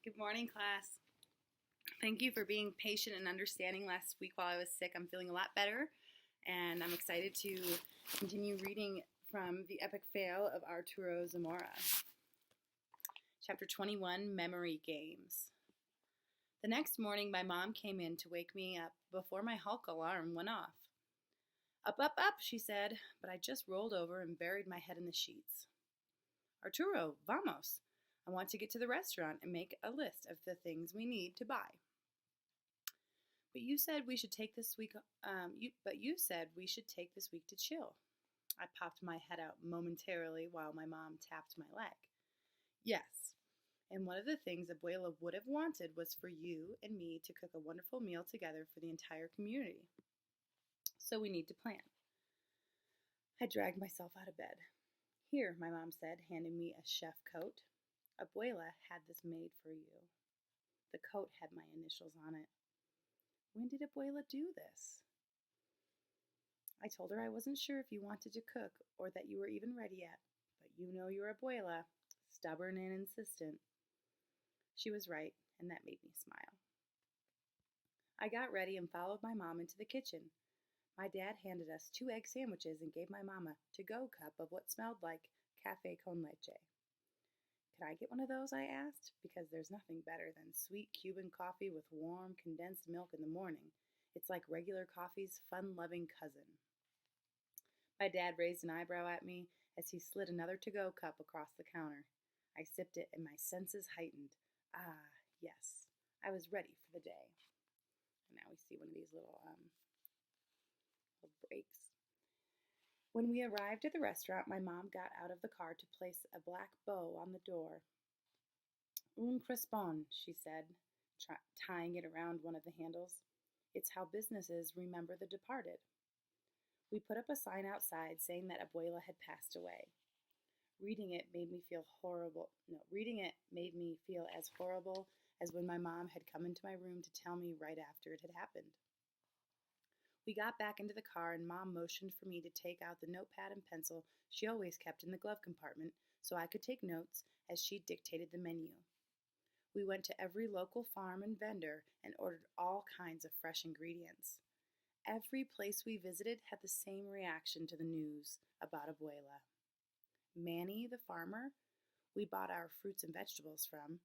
Good morning, class. Thank you for being patient and understanding last week while I was sick. I'm feeling a lot better, and I'm excited to continue reading from the epic fail of Arturo Zamora. Chapter 21, Memory Games. The next morning, my mom came in to wake me up before my Hulk alarm went off. Up, up, up, she said, but I just rolled over and buried my head in the sheets. Arturo, vamos. I want to get to the restaurant and make a list of the things we need to buy. But you said we should take this week. You said we should take this week to chill. I popped my head out momentarily while my mom tapped my leg. Yes, and one of the things Abuela would have wanted was for you and me to cook a wonderful meal together for the entire community. So we need to plan. I dragged myself out of bed. Here, my mom said, handing me a chef coat. Abuela had this made for you. The coat had my initials on it. When did Abuela do this? I told her I wasn't sure if you wanted to cook or that you were even ready yet, but you know your Abuela, stubborn and insistent. She was right, and that made me smile. I got ready and followed my mom into the kitchen. My dad handed us 2 egg sandwiches and gave my mama a to-go cup of what smelled like cafe con leche. Could I get one of those, I asked, because there's nothing better than sweet Cuban coffee with warm, condensed milk in the morning. It's like regular coffee's fun-loving cousin. My dad raised an eyebrow at me as he slid another to-go cup across the counter. I sipped it and my senses heightened. Ah, yes, I was ready for the day. And now we see one of these little breaks. When we arrived at the restaurant, my mom got out of the car to place a black bow on the door. Un crespon, she said, tying it around one of the handles. It's how businesses remember the departed. We put up a sign outside saying that Abuela had passed away. Reading it made me feel as horrible as when my mom had come into my room to tell me right after it had happened. We got back into the car and Mom motioned for me to take out the notepad and pencil she always kept in the glove compartment so I could take notes as she dictated the menu. We went to every local farm and vendor and ordered all kinds of fresh ingredients. Every place we visited had the same reaction to the news about Abuela. Manny, the farmer we bought our fruits and vegetables from,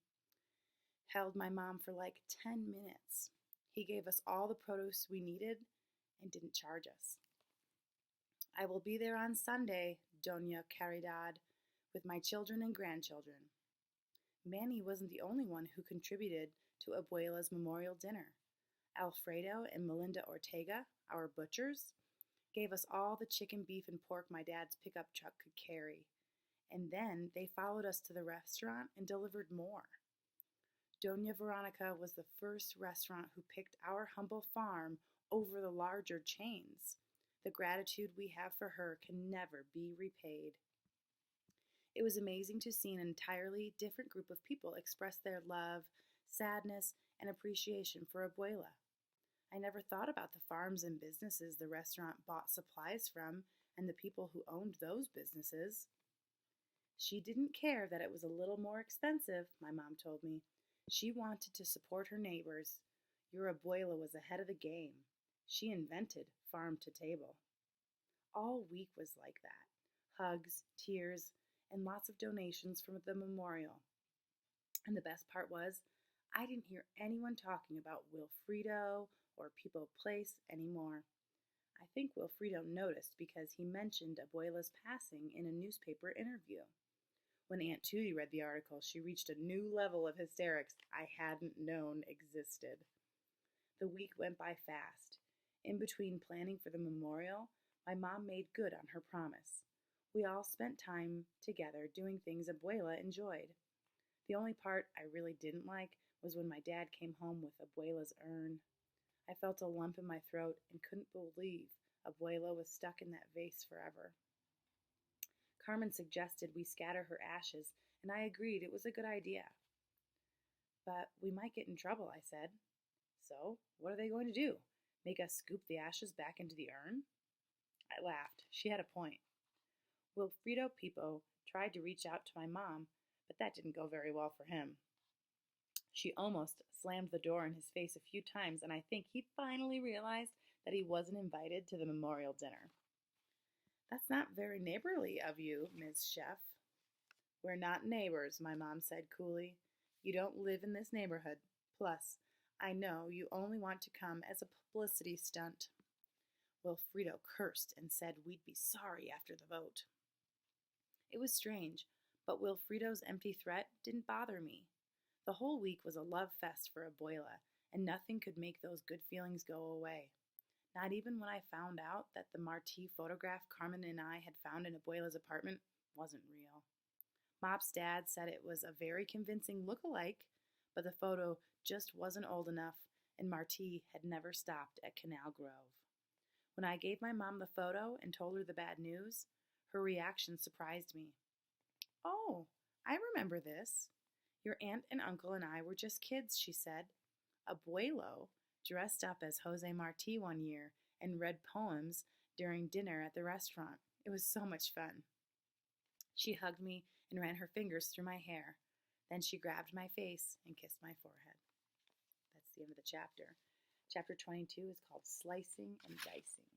held my mom for like 10 minutes. He gave us all the produce we needed and didn't charge us. I will be there on Sunday, Doña Caridad, with my children and grandchildren. Manny wasn't the only one who contributed to Abuela's memorial dinner. Alfredo and Melinda Ortega, our butchers, gave us all the chicken, beef, and pork my dad's pickup truck could carry. And then they followed us to the restaurant and delivered more. Doña Veronica was the first restaurant who picked our humble farm over the larger chains. The gratitude we have for her can never be repaid. It was amazing to see an entirely different group of people express their love, sadness, and appreciation for Abuela. I never thought about the farms and businesses the restaurant bought supplies from and the people who owned those businesses. She didn't care that it was a little more expensive, my mom told me. She wanted to support her neighbors. Your Abuela was ahead of the game. She invented farm to table. All week was like that. Hugs, tears, and lots of donations from the memorial. And the best part was, I didn't hear anyone talking about Wilfredo or People Place anymore. I think Wilfredo noticed because he mentioned Abuela's passing in a newspaper interview. When Aunt Tootie read the article, she reached a new level of hysterics I hadn't known existed. The week went by fast. In between planning for the memorial, my mom made good on her promise. We all spent time together doing things Abuela enjoyed. The only part I really didn't like was when my dad came home with Abuela's urn. I felt a lump in my throat and couldn't believe Abuela was stuck in that vase forever. Carmen suggested we scatter her ashes, and I agreed it was a good idea. But we might get in trouble, I said. So, what are they going to do? Make us scoop the ashes back into the urn? I laughed. She had a point. Wilfredo Pipo tried to reach out to my mom, but that didn't go very well for him. She almost slammed the door in his face a few times, and I think he finally realized that he wasn't invited to the memorial dinner. "That's not very neighborly of you, Miss Chef." "We're not neighbors," my mom said coolly. "You don't live in this neighborhood. Plus, I know you only want to come as a publicity stunt." Wilfredo cursed and said we'd be sorry after the vote. It was strange, but Wilfredo's empty threat didn't bother me. The whole week was a love fest for Abuela, and nothing could make those good feelings go away. Not even when I found out that the Marti photograph Carmen and I had found in Abuela's apartment wasn't real. Mop's dad said it was a very convincing look-alike, but the photo just wasn't old enough, and Marti had never stopped at Canal Grove. When I gave my mom the photo and told her the bad news, her reaction surprised me. "Oh, I remember this. Your aunt and uncle and I were just kids," she said. "Abuelo dressed up as Jose Marti one year and read poems during dinner at the restaurant. It was so much fun." She hugged me and ran her fingers through my hair. Then she grabbed my face and kissed my forehead. That's the end of the chapter. Chapter 22 is called Slicing and Dicing.